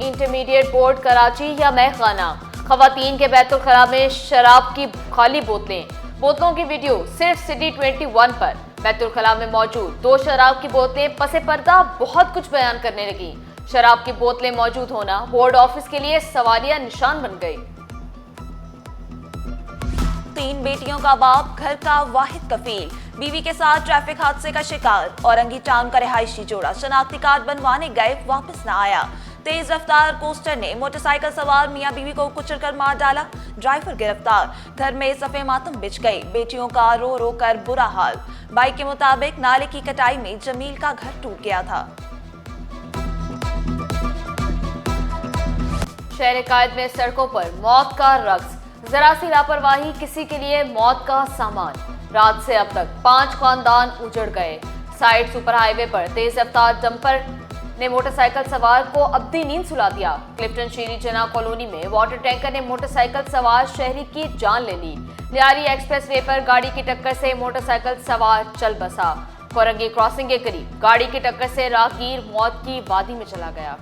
Intermediate board Karachi या महखाना, खवातीन के बैतुल खला में शराब की खाली बोतलों की वीडियो सिर्फ सिटी 21 पर। बैतुल खला में मौजूद 2 शराब की बोतलें पसे पर्दा बहुत कुछ बयान करने लगी। शराब की बोतलें मौजूद होना बोर्ड ऑफिस के लिए सवालिया निशान बन गई। 3 बेटियों का बाप, घर का वाहिद कफील, बीवी के साथ ट्रैफिक हादसे का शिकार। औरंगी टाउन का रिहायशी जोड़ा शनाख्ती कार्ड बनवाने गए, वापस न आया। तेज रफ्तार कोस्टर ने मोटरसाइकिल सवार मियां बीवी को कुचलकर मार डाला, ड्राइवर गिरफ्तार। घर में सफे मातम बिछ गई, बेटियों का रो रो कर बुरा हाल। बाइक के मुताबिक नाले की कटाई में जमील का घर टूट गया था। शहर कायद में सड़कों पर मौत का रक्स, जरा सी लापरवाही किसी के लिए मौत का सामान। रात से अब तक 5 खानदान उजड़ गए। साइड सुपर हाईवे पर तेज रफ्तार डंपर ने मोटरसाइकिल सवार को अब्दी नींद सुला दिया। क्लिफ्टन शीरी जना कॉलोनी में वाटर टैंकर ने मोटरसाइकिल सवार शहरी की जान ले ली। लियारी एक्सप्रेस वे पर गाड़ी की टक्कर से मोटरसाइकिल सवार चल बसा। कोरंगी क्रॉसिंग के करीब गाड़ी की टक्कर से राहगीर मौत की वादी में चला गया।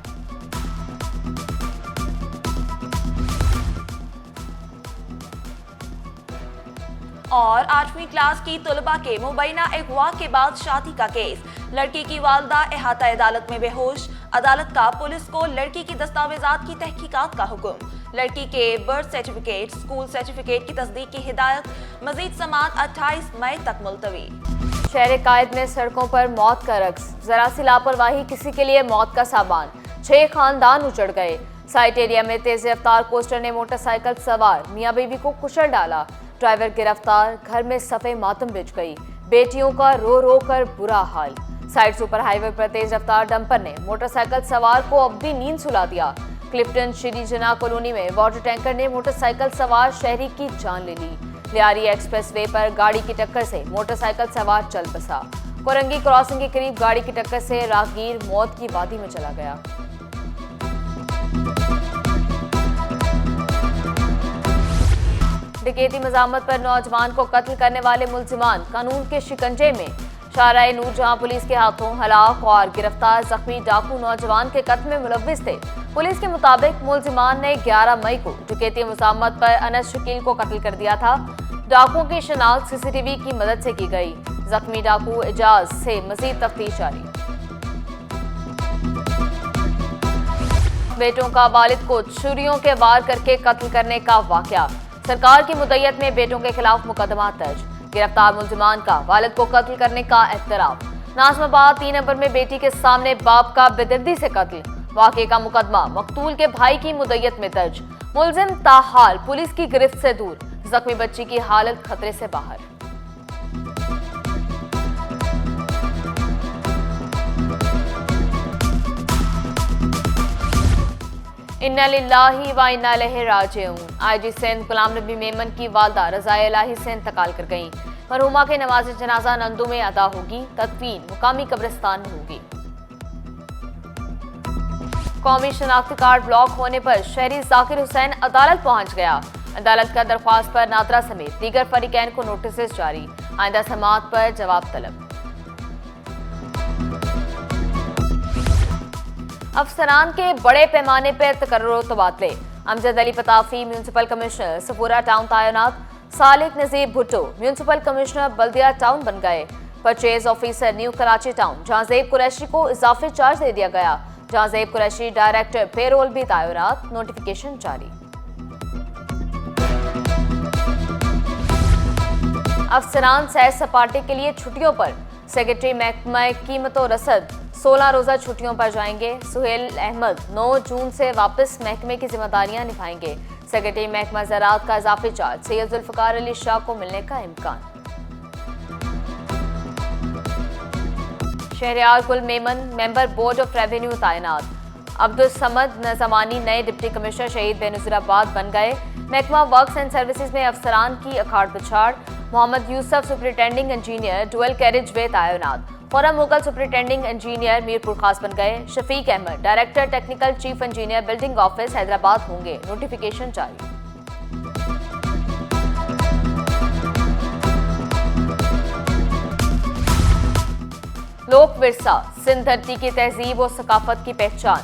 और 8वीं क्लास की तुलबा के मुबैना अगवा के बाद शादी का केस। लड़की की वालदा इहाता अदालत में बेहोश। अदालत का पुलिस को लड़की की दस्तावेजात की तहकीकात का हुक्म। लड़की के बर्थ सर्टिफिकेट, स्कूल सर्टिफिकेट की तस्दीक की हिदायत। मजीद समात 28 मई तक मुलतवी। शहर कायद में सड़कों पर मौत का रक्स, जरा सी लापरवाही किसी के लिए मौत का सामान। 6 खानदान उजड़ गए। साइट एरिया में तेज रफ्तार कोस्टर ने मोटरसाइकिल सवार मियां बीवी को कुचल डाला, ड्राइवर गिरफ्तार। घर में सफे मातम बिछ गई, बेटियों का रो रो कर बुरा हाल। साइड सुपर हाईवे पर तेज रफ्तार डंपर ने मोटरसाइकिल सवार को अब्दी नींद सुला दिया। क्लिफ्टन श्री जना कॉलोनी में वाटर टैंकर ने मोटरसाइकिल सवार शहरी की जान ले ली। लियारी एक्सप्रेस वे पर गाड़ी की टक्कर से मोटरसाइकिल सवार चल बसा। कोरंगी क्रॉसिंग के करीब गाड़ी की टक्कर से राहगीर मौत की वादी में चला गया। डकैती मजामत पर नौजवान को कत्ल करने वाले मुल्जिमान कानून के शिकंजे में। शाहराए नूर जहां पुलिस के हाथों हलाक और गिरफ्तार जख्मी डाकू नौजवान के कत्ल में मुलव्विस थे। पुलिस के मुताबिक मुल्जिमान ने 11 मई को डकैती मजामत पर अनस शकील को कत्ल कर दिया था। डाकुओं की शनाख्त सीसीटीवी की मदद से की गई। जख्मी डाकू एजाज से मजीद तफ्तीश जारी। बेटों का वालिद को छुरियों के वार करके कत्ल करने का वाकया। सरकार की मुद्दत में बेटों के खिलाफ मुकदमा दर्ज। गिरफ्तार मुल्जिमान का वालिद को कत्ल करने का एतराफ। नाज़िमाबाद 3 नंबर में बेटी के सामने बाप का बेदर्दी से कत्ल। वाक़े का मुकदमा मकतूल के भाई की मुद्दत में दर्ज। मुल्जिम ताहाल पुलिस की गिरफ्त से दूर। जख्मी बच्ची की हालत खतरे से बाहर। इन्ना लिल्लाही व इन्ना इलैहि राजिऊन। आईजी सिंध गुलाम नबी मेमन की वालदा रज़ाए इलाही से इंतकाल कर गईं। मरहुमा के नमाज जनाजा नंदू में अदा होगी। तदफीन मुकामी कब्रिस्तान में होगी। कौमी शनाख्ती कार्ड ब्लॉक होने पर शहरी जाकिर हुसैन अदालत पहुंच गया। अदालत का दरख्वास्त पर नादरा समेत दीगर फरीकैन को नोटिस जारी। आइंदा समाअत पर जवाब तलब। अफसरान के बड़े पैमाने पर तकर्रुर तबादले। अमजद अली पताफी म्यूनसिपल कमिश्नर सफूरा टाउन तैनात। Salik Nazir Bhutto municipal commissioner Baldia town बन गए। Purchase officer new Karachi town जहां ज़ेब कुरैशी को इजाफी चार्ज दे दिया गया, जहां ज़ेब कुरैशी डायरेक्टर पेरोल भी तैनात। नोटिफिकेशन जारी। अफसरान सैर सपाटे के लिए छुट्टियों पर। सेक्रेटरी महकमा कीमत और रसद 16 रोजा छुट्टियों पर जाएंगे। सुहेल अहमद 9 जून से वापस महकमे की जिम्मेदारियां निभाएंगे। सेक्रेटरी महकमा ज़राअत का इजाफी चार्ज सैयद जुल्फ़िकार अली शाह को मिलने का इम्कान। शहरयार गुल Memon member board of revenue तैनात। अब्दुल समद नज़मानी नए डिप्टी कमिश्नर शहीद बेनज़ीराबाद बन गए। महकमा वर्क्स एंड सर्विसेज में अफसरान की अखाड़ पिछाड़। Mohammad Yusuf superintending engineer dual carriage way तैनात। फौरन मुगल सुपरिटेंडिंग इंजीनियर मीरपुर खास बन गए। Shafiq Ahmed director technical chief engineer building office Hyderabad होंगे। नोटिफिकेशन जारी। लोक विरसा सिंध धरती की तहजीब और सकाफत की पहचान।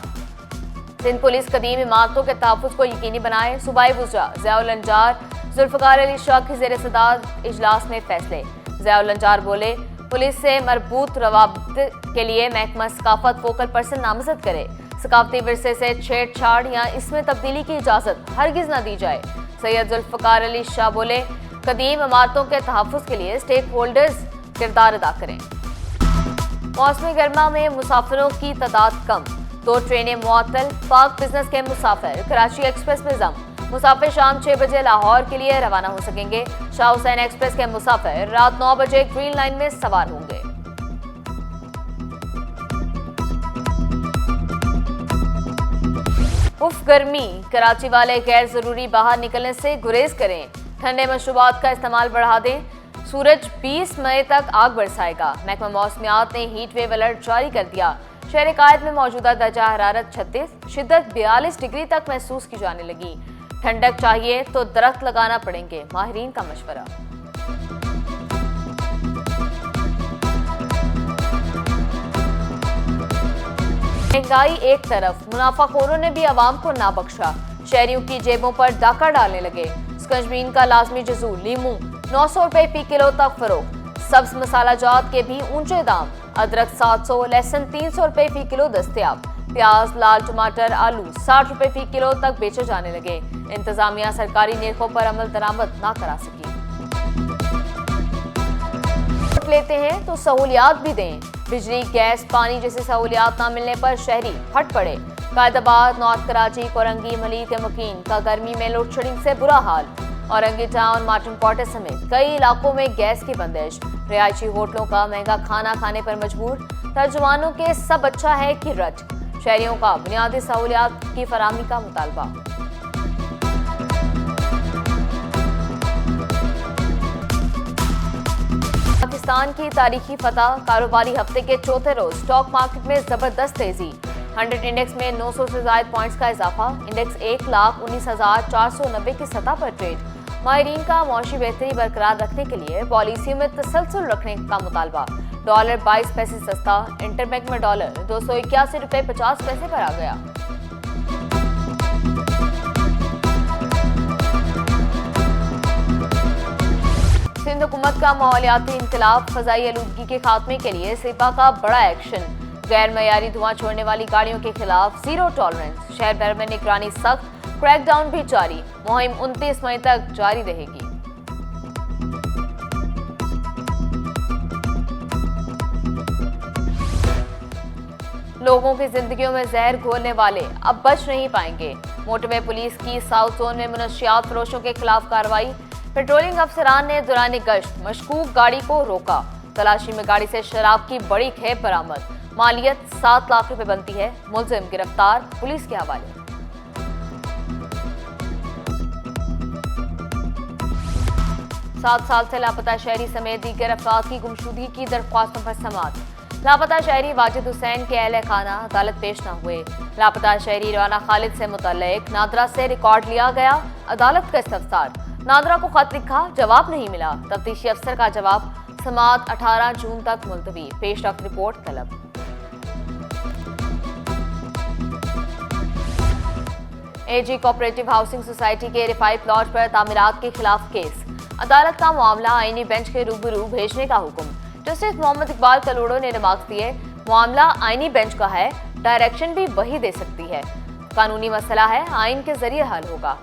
सिंध पुलिस कदीम इमारतों के तहफ्फुज़ को यकीनी बनाए। सूबाई वुज़रा ज़ियाउल अंजार, जुल्फ़िकार अली शाह की ज़ेर सदारत इजलास में फैसले। ज़ियाउल अंजार बोले, पुलिस से मरबूत रवाबित के लिए महकमा सकाफत फोकल पर्सन नामजद करे। सकाफती विरसे से छेड़छाड़ या इसमें तब्दीली की इजाज़त हरगिज़ न दी जाए। सैयद जुल्फ़िकार अली शाह बोले, कदीम इमारतों के तहफ्फुज़ के लिए स्टेक होल्डर्स किरदार अदा करें। मौसमी गर्मा में मुसाफिरों की तादाद कम, 2 ट्रेनें मुअत्तल। पाक बिजनेस के मुसाफिर कराची एक्सप्रेस में जम। मुसाफिर शाम 6 बजे लाहौर के लिए रवाना हो सकेंगे। शाह हुसैन एक्सप्रेस के मुसाफिर रात 9 बजे ग्रीन लाइन में सवार होंगे। उफ गर्मी, कराची वाले गैर जरूरी बाहर निकलने से गुरेज करें। ठंडे मशरूबात का इस्तेमाल बढ़ा दें। सूरज 20 मई तक आग बरसाएगा। महकमा मौसमियात ने हीट वेव अलर्ट जारी कर दिया। शहर कायद में मौजूदा दर्जा हरारत 36, शिद्दत 42 डिग्री तक महसूस की जाने लगी। ठंडक चाहिए तो दरख्त लगाना पड़ेंगे, माहिरीन का मशवरा। महंगाई एक तरफ, मुनाफाखोरों ने भी आवाम को ना बख्शा। शहरियों की जेबों पर डाका डालने लगे। स्कंजबीन का लाजमी जजू लीमू 900 रुपए फी किलो तक फरोख्त। सब्ज मसाला जात के भी ऊंचे दाम। अदरक 700, लहसुन 300 रुपए फी किलो दस्तयाब। प्याज, लाल टमाटर, आलू 60 रुपए फी किलो तक बेचे जाने लगे। इंतजामिया सरकारी निर्खों पर अमल दरामद ना करा सकी। वोट लेते हैं तो सहूलियात भी दें। बिजली, गैस, पानी जैसी सहूलियात न मिलने पर शहरी फट पड़े। कायदाबाद, नॉर्थ कराची, कोरंगी, मलीर के मकीन का गर्मी में लोड शेडिंग से बुरा हाल। औरंगी टाउन, मार्टिन क्वार्टर समेत कई इलाकों में गैस की बंदिश। रिहायशी होटलों का महंगा खाना खाने पर मजबूर। तर्जुमानों के सब अच्छा है कि रट। शहरियों का बुनियादी सहूलियात की फराहमी का मुतालबा। पाकिस्तान की तारीखी फतह, कारोबारी हफ्ते के चौथे रोज स्टॉक मार्केट में जबरदस्त तेजी। 100 इंडेक्स में 900 से ज्यादा पॉइंट्स का इजाफा। इंडेक्स 1,19,490 की सतह पर ट्रेड। माहिरीन का मौशी बेहतरी बरकरार रखने के लिए पॉलिसियों में तसलसल रखने का मुतालबा। डॉलर 22 पैसे सस्ता। इंटरबैंक में डॉलर 281 रुपए 50 पैसे पर आ गया। सिंध हुकूमत का माहौलियाती इंकलाब, फजाई आलूदगी के खात्मे के लिए सेपा का बड़ा एक्शन। गैर मयारी धुआं छोड़ने वाली गाड़ियों के खिलाफ जीरो टॉलरेंस। शहर भर में निगरानी सख्त, क्रैकडाउन भी जारी। मुहिम 29 मई तक जारी रहेगी। लोगों की जिंदगियों में जहर घोलने वाले अब बच नहीं पाएंगे। मोटरवे पुलिस की साउथ जोन में मुनशियात फरोशों के खिलाफ कार्रवाई। पेट्रोलिंग अफसरान ने दौरान गश्त मशकूक गाड़ी को रोका। तलाशी में गाड़ी से शराब की बड़ी खेप बरामद। मालियत 7 लाख रुपए बनती है। मुलजिम गिरफ्तार, पुलिस के हवाले। 7 साल से लापता शहरी समेत दीगर अफराद की गुमशुदगी की दरख्वास्तों पर समाअत। लापता शहरी वाजिद हुसैन के अहले खाना अदालत पेश न हुए। लापता शहरी राना खालिद से मुतल्लिक नादरा से रिकॉर्ड लिया गया। अदालत का इस्तफसार। नादरा को खत लिखा, जवाब नहीं मिला। तफ्तीशी अफसर का जवाब। समाअत 18 जून तक मुलतवी। पेशरफ्त रिपोर्ट तलब। एजी कोऑपरेटिव हाउसिंग सोसाइटी के रिफाई प्लॉट पर तामीरात के खिलाफ केस। अदालत का मामला आईनी बेंच के रूबरू भेजने का हुक्म। जस्टिस मोहम्मद इकबाल कलोड़ो ने रिमार्क्स दिए, मामला आईनी बेंच का है, डायरेक्शन भी वही दे सकती है। कानूनी मसला है, आइन के जरिए हल होगा।